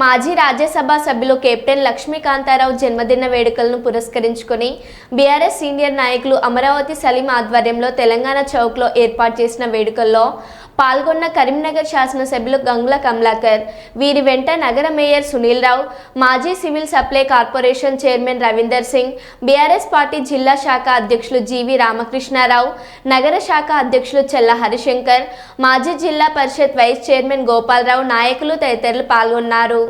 మాజీ రాజ్యసభ సభ్యులు కెప్టెన్ లక్ష్మీకాంతారావు జన్మదిన వేడుకలను పురస్కరించుకొని బీఆర్ఎస్ సీనియర్ నాయకులు అమరావతి సలీం ఆధ్వర్యంలో తెలంగాణ చౌక్లో ఏర్పాటు చేసిన వేడుకల్లో పాల్గొన్న కరీంనగర్ శాసనసభ్యులు గంగుల కమలాకర్, వీరి వెంట నగర మేయర్ సునీల్ రావు, మాజీ civil supply corporation chairman Ravinder Singh, BRS party జిల్లా శాఖ అధ్యక్షులు జీవి రామకృష్ణారావు, నగర శాఖ అధ్యక్షులు చెల్ల హరిశంకర్, మాజీ జిల్లా పరిషత్ వైస్ చైర్మన్ గోపాలరావు, నాయకులు తదితరులు పాల్గొన్నారు.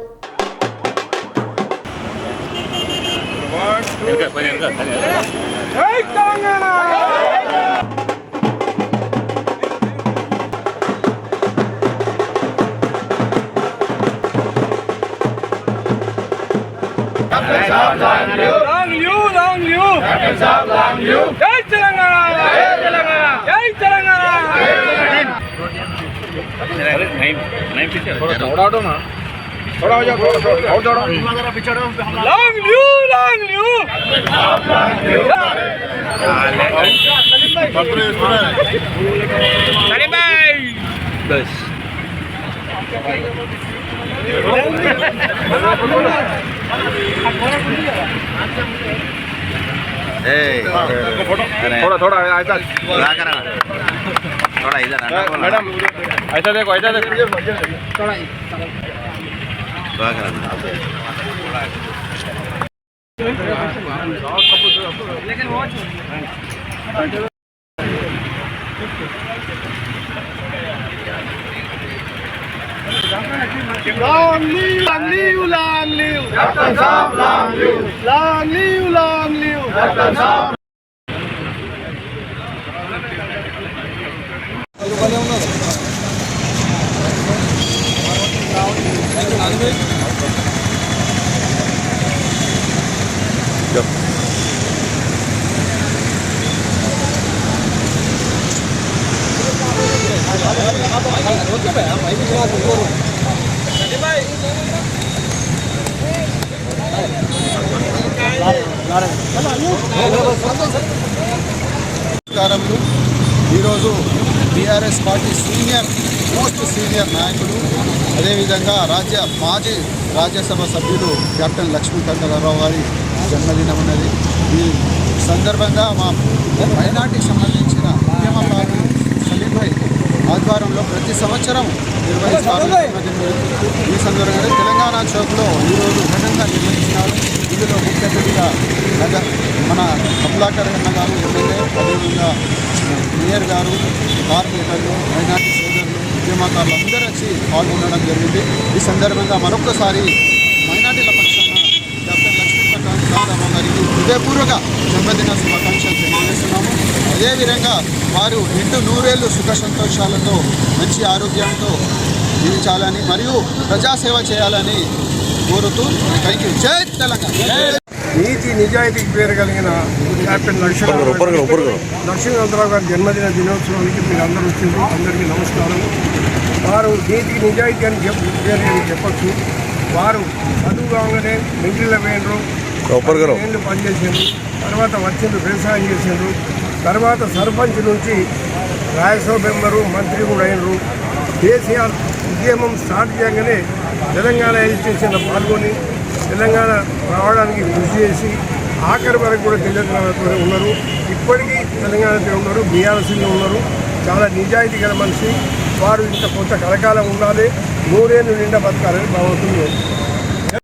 Long live! Jai Telangana! Jai Telangana! Long live! थोड़ा ऐसा थोड़ा इधर मैडम ऐसा देखो थोड़ा Long live! Captain Saab, long live! Long live! Captain Saab! ఈరోజు బీఆర్ఎస్ పార్టీ మోస్ట్ సీనియర్ నాయకులు, అదేవిధంగా మాజీ రాజ్యసభ సభ్యులు కెప్టెన్ లక్ష్మీకాంతారావు గారి జన్మదినం ఉన్నది. ఈ సందర్భంగా మా మైనార్టీకి సంబంధించిన ఉద్యమకారులు సలీంభాయ్ ఆధ్వర్యంలో ప్రతి సంవత్సరం నిర్వహిస్తారు. ఈ సందర్భంగా తెలంగాణ చౌక్లో ఈరోజు ఘనంగా నిర్వహించినారు. ఇందులో ముఖ్య అతిథిగా మన కమలాకర్ అన్న గారు, ఎమ్మెల్యే, అదేవిధంగా మేయర్ గారు, కార్పొరేటర్లు, మైనార్టీ సోదరులు, ఉద్యమకారులు అందరూ వచ్చి పాల్గొనడం జరిగింది. ఈ సందర్భంగా మరొకసారి మైనార్టీల పక్షాన డాక్టర్ లక్ష్మీకాంతారావు గారికి హృదయపూర్వక జన్మదిన శుభాకాంక్షలు తెలియజేస్తున్నాము. అదేవిధంగా వారు నిండు నూరేళ్లు సుఖ సంతోషాలతో మంచి ఆరోగ్యంతో జీవించాలని మరియు ప్రజాసేవ చేయాలని కోరుతూ థ్యాంక్ యూ. జై తెలంగాణ. నీతి నిజాయితీకి పేరు కలిగిన కెప్టెన్ లక్ష్మీకాంతారావు గారి జన్మదిన దినోత్సవానికి మీరు అందరూ వచ్చింది. అందరికీ నమస్కారం. వారు నీతికి నిజాయితీ అని చెప్పచ్చు. వారు చదువు కాగానే మిలిటరీలో పోయినరు, ఏళ్ళు పనిచేసారు, తర్వాత వచ్చిండ్రు వ్యవసాయం చేసిండ్రు, తర్వాత సర్పంచ్ నుంచి రాజ్యసభ మెంబరు, మంత్రి కూడా అయినరు. కేసీఆర్ ఉద్యమం స్టార్ట్ చేయగానే తెలంగాణ ఎడ్యుకేషన్లో పాల్గొని తెలంగాణ రావడానికి కృషి చేసి ఆఖరి వరకు కూడా తెలంగాణతో ఉన్నారు. ఇప్పటికీ తెలంగాణతో ఉన్నారు, బీఆర్ఎస్లో ఉన్నారు. చాలా నిజాయితీ గల మనిషి. వారు ఇంత కొంత కలకాలం ఉండాలి, 100 ఏళ్ళు నిండా బతకాలని భావిస్తుంది.